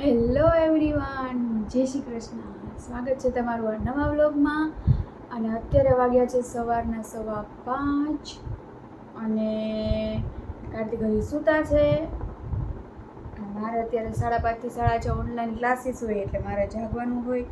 Hello everyone, જય શ્રી કૃષ્ણ. સ્વાગત છે તમારું આ નવા વ્લોગમાં. અને અત્યારે વાગ્યા છે સવારના 5:15 અને કાર્તિક હજી સૂતા છે. મારે અત્યારે 5:30 થી 6:30 ઓનલાઈન ક્લાસીસ હોય એટલે મારે જાગવાનું હોય.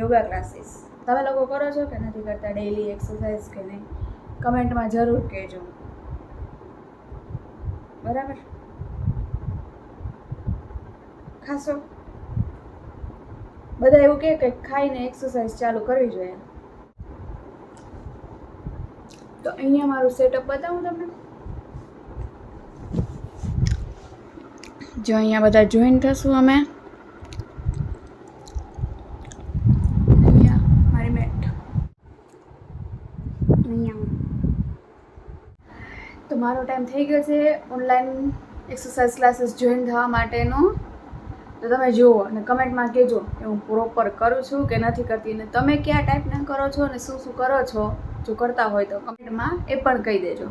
યોગા ક્લાસીસ તમે લોકો કરો છો કે નથી કરતા? ડેઈલી એક્સરસાઇઝ કે નહીં? કમેન્ટમાં જરૂર કહેજો. બરાબર? ખાસો બધા એવું કહે કે ખાઈને એક્સરસાઇઝ ચાલુ કરવી જોઈએ. તો અહીંયા મારું સેટઅપ બતાવું તમને. જો અહીંયા બધા જોઈન થશું અમે. અહીંયા મારી મેટ. અહીંયા તો મારો ટાઈમ થઈ ગયો છે ઓનલાઈન એક્સરસાઇઝ ક્લાસીસ જોઈન થવા માટેનો. તો તમે જુઓ અને કમેન્ટમાં કહેજો કે હું પ્રોપર કરું છું કે નથી કરતી, અને તમે કયા ટાઈપના કરો છો અને શું શું કરો છો. જો કરતા હોય તો કમેન્ટમાં એ પણ કહી દેજો.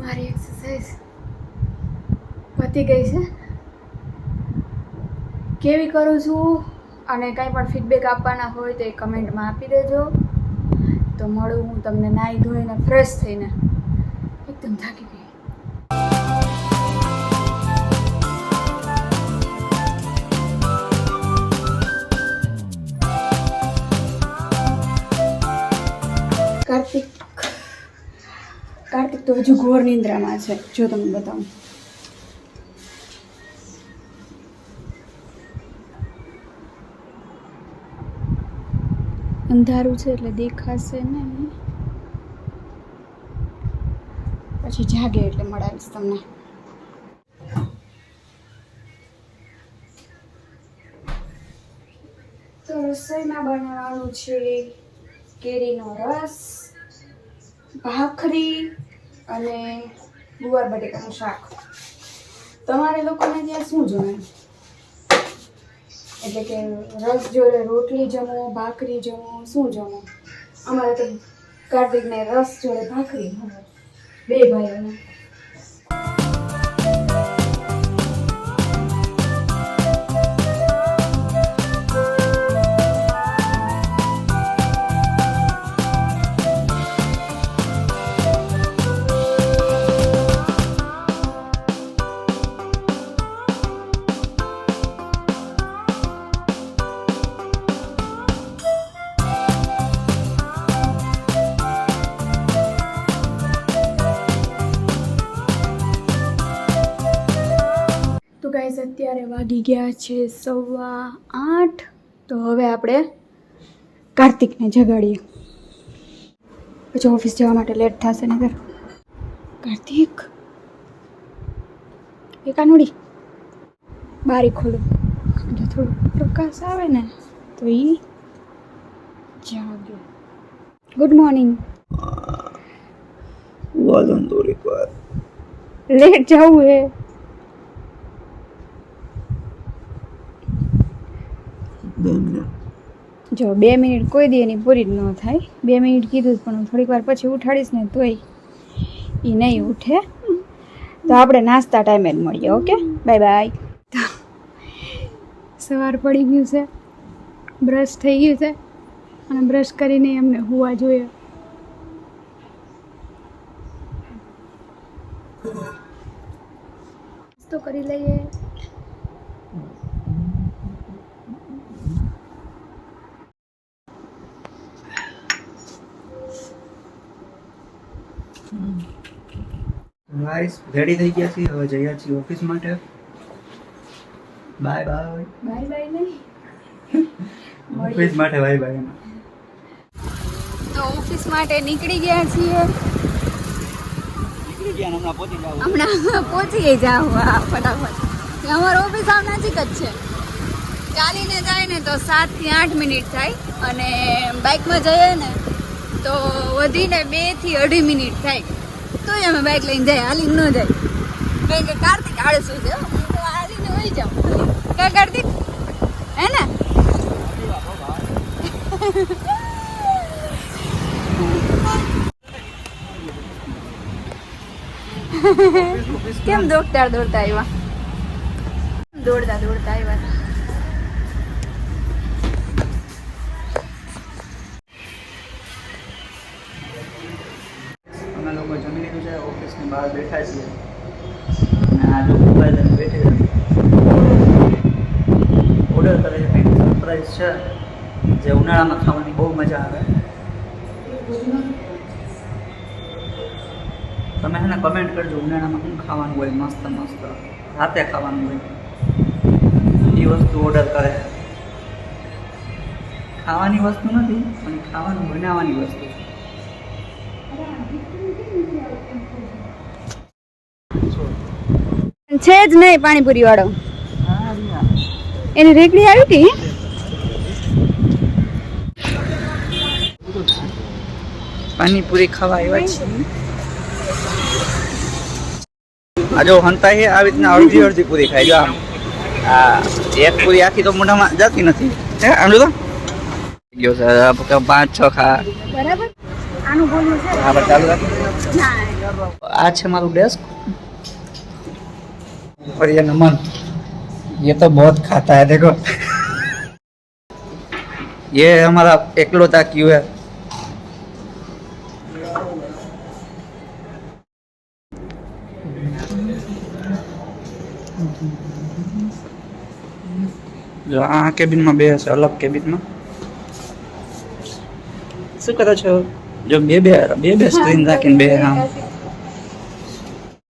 મારી એક્સરસાઇઝ પતી ગઈ છે. કેવી કરું છું અને કાંઈ પણ ફીડબેક આપવાના હોય તો એ કમેન્ટમાં આપી દેજો. તો મળું હું તમને નાહી ધોઈને ફ્રેશ થઈને. એકદમ થાકી ગઈ. કાર્તિક તો હજુ ઘોર નિંદ્રામાં છે. જો તમને બતાવું, અંધારું છે એટલે દેખાશે નહીં. પછી જાગે એટલે મળાવીશ તમને. તો રસોઈમાં બનાવવાનું છે કેરીનો રસ, ભાખરી અને ગુવાર બટેકાનું શાક. તમારે લોકોને ત્યાં શું જમે? એટલે કે રસ જોડે રોટલી જમો, ભાખરી જમો, શું જમો? અમારે તો કાર્તિકને રસ જોડે ભાખરી, બે ભાઈઓને. તો ગાઈઝ અત્યારે વાગી ગયા છે 8:15. તો હવે આપણે કાર્તિકને જગાડીએ, પછી ઓફિસ જવા માટે લેટ થશે ને. કાર્તિક, એ કાનુડી બારી ખોલું, જો થોડું પ્રકાશ આવે ને તો એ જાગે. Good morning. લેટ જવું હે. જો 2 મિનિટ કોઈ દી એની પૂરી જ ન થાય. 2 મિનિટ કીધું પણ હું થોડીક વાર પછી ઉઠાડીશ ને તોય એ નહીં ઉઠે. તો આપણે નાસ્તા ટાઈમે જ મળીએ. Okay, bye bye. સવાર પડી ગયું છે, બ્રશ થઈ ગયું છે અને બ્રશ કરીને એમને હુવા જોઈએ. તો કરી લઈએ. ગાઈસ રેડી થઈ ગયા છીએ, હવે જઈએ છીએ ઓફિસ માટે. Bye bye. બાય બાય નહીં, ઓફિસ માટે બાય બાય. ઓફિસ માટે નીકળી ગયા છીએ. હમણાં પહોંચી જાવ ફટાફટ. અમારો ઓફિસ આમ નજીક જ છે. ચાલીને જાય ને તો 7 થી 8 મિનિટ થાય અને બાઇકમાં જઈએ ને તો વધીને 2 થી 2.5 મિનિટ થાય. તોય અમે બાઇક લઈને જાય, હાલીને ન જાય. કારણ કે કાર્તિક આળસુ છે. હું તો હાલીને વહી જાઉં. કા કાર્તિક હે ને? કેમ દોડતા દોડતા આવ્યા? દોડતા દોડતા આવ્યા. અમે લોકો જમી લીધું છે, ઓફિસની બહાર બેઠા છીએ અને આ લોકો મોબાઈલ લઈને બેઠી ઓર્ડર કરે છે. કંઈક સરપ્રાઈઝ છે જે ઉનાળામાં ખાવાની બહુ મજા આવે. તમે એને કમેન્ટ કરજો ઉનાળામાં શું ખાવાનું હોય મસ્ત મસ્ત રાતે ખાવાનું હોય એ વસ્તુ ઓર્ડર કરે. ખાવાની વસ્તુ નથી પણ ખાવાનું બનાવવાની વસ્તુ છે. છે જ નહીં પાણીપુરી વાળો. એની રેકડી આવી હતી. પાણીપુરી ખાવા આવ્યા છીએ. આ જો હંતા છે આવી રીતના અડધી અડધી પૂરી ખાય. જો આમ આ એક પૂરી આખી તો મોઢામાં જતી નથી. હે આમ જો તો ગયો સર 5-6 ખા બરાબર. આનું બોલવું છે. હા બસ ચાલુ રાખો. ના આ છે મારું ડેસ્ક और ये नमन ये तो बहुत खाता है देखो ये हमारा एकलौता क्यों है जो आ केबिन में બે હશે અલગ કેબિન માં શું કરો છો જો બે સ્ક્રીન રાખીને બે આમ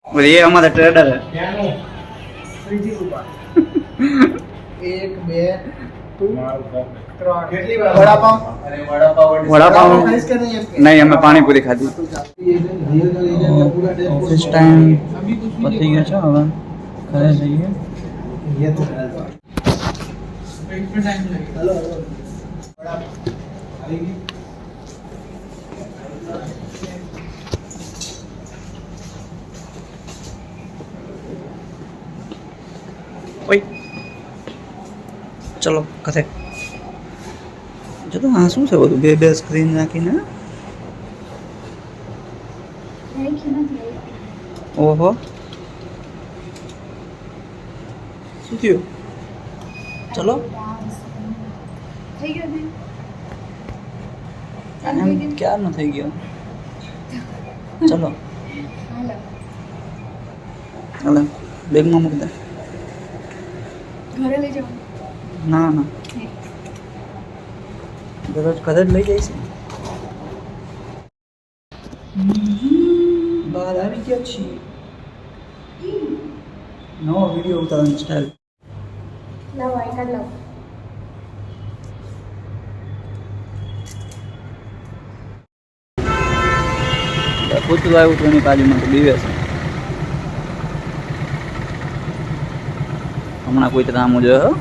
और ये हमारा ट्रेडर है एक बे वड़ा पाव नहीं हमें पानी पूरी खाती ऑफिस टाइम पती गया છે હવે ઘરે જઈએ हेलो ओए चलो कथे जो तो हाँ શું છે બધું બે સ્ક્રીન નાખીને ઓહો શું થયું ચલો થઈ ગયો ને? એમ ક્યારનો થઈ ગયો ચલો હાલો. હાલો બેગમાં મૂકી દે ઘરે લઈ જાઓ. ના ના દરરોજ ઘરે જ લઈ જાય છે બહાર આવી ગયા છીએ નવો વિડીયો ઉતારવાની સ્ટાઇલ લાવો આ કાર્ડ લાવો. કૂતરું આવ્યું હતું એની બાજુમાં તો બીવે છે હમણાં કોઈ રામ જોયો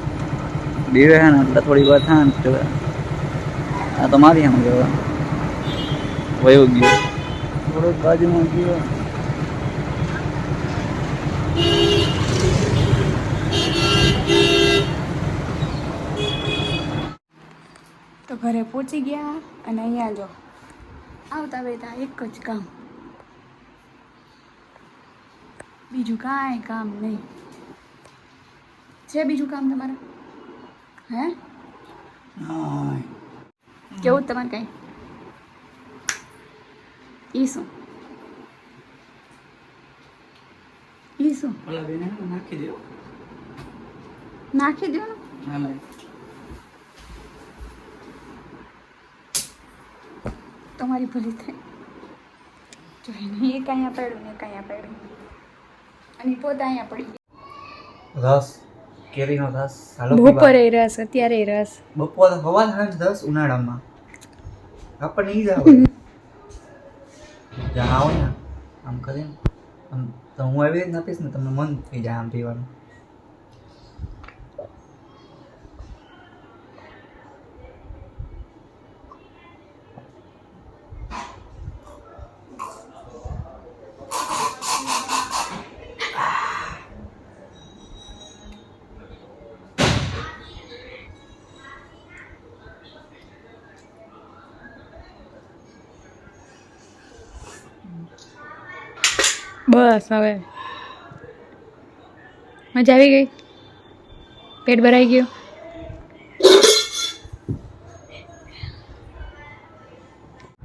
બીવે છે ને એટલે થોડી વાર થાય ને જોવે આ તો મારી આમ જોવે વયો ગયો થોડોક બાજુમાં ગયો તો ઘરે પહોંચી ગયા અને અહીંયા જો આવતા બેતા એક જ કામ, બીજું કાંઈ કામ નહીં. છે બીજું કામ તમારે? હે કેવું તમારે કાંઈ? ઈ શું ઓલા બેને નાખી દો નાખી દો ને. તમારી ભૂલી થઈ જો એને એક અહીંયા પડ્યું ને એક અહીંયા પડ્યું અને પોતે અહીંયા પડી ગયા. રસ કેરીનો રસ બપોરે રસ, અત્યારે રસ. બપોર હવા સાંજ રસ ઉનાળામાં આપણને ઈ જ આવે જ્યાં આવો ને આમ કરીને આમ તો હું એવી રીતે આપીશ ને તમને મન થઈ જાય આમ પીવાનું. બસ હવે મજા આવી ગઈ, પેટ ભરાઈ ગયું.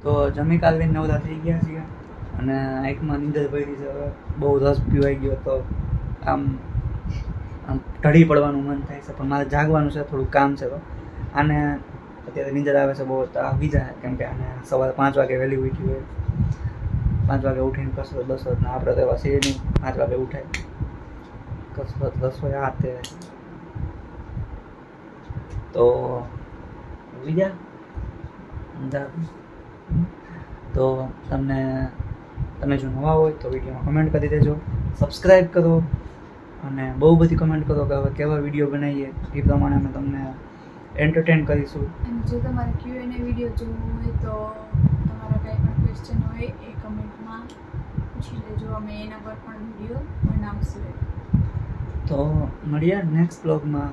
તો જમી કાલની નવરા થઈ ગયા છીએ અને આંખમાં નીંદર પડી છે. હવે બહુ રસ પીવાઈ ગયો તો આમ આમ ઢળી પડવાનું મન થાય છે, પણ મારે જાગવાનું છે, થોડું કામ છે. તો આને અત્યારે નીંદર આવે છે બહુ, તો આવી જાય, કેમ કે આને સવારે 5 વાગે વહેલી ઉઠી હોય, 5 વાગે ઉઠીને કસરત બસરત ને આપણે તો એવા છીએ નહીં 5 વાગે ઉઠાય, કસરત રસોઈ આ તે. તો બીજા તો તમે જો નવા હોય તો વિડીયોમાં કમેન્ટ કરી દેજો, સબસ્ક્રાઈબ કરો અને બહુ બધી કમેન્ટ કરો કે હવે કેવા વિડીયો બનાવીએ, એ પ્રમાણે અમે તમને એન્ટરટેન કરીશું. અને જો તમારે Q&A વિડીયો જોવો હોય તો તમારા કંઈ પણ ક્વેશ્ચન હોય એ કમેન્ટમાં પૂછી લેજો, અમે એના પર પણ વિડીયો બનાવશું. તો મળીએ નેક્સ્ટ બ્લોગમાં.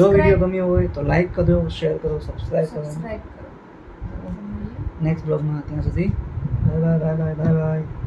જો વિડીયો ગમ્યો હોય તો લાઈક કરો, શેર કરો, સબસ્ક્રાઈબ કરો. સબસ્ક્રાઈબ કરો. નેક્સ્ટ બ્લોગમાં ત્યાં સુધી bye bye bye bye bye bye.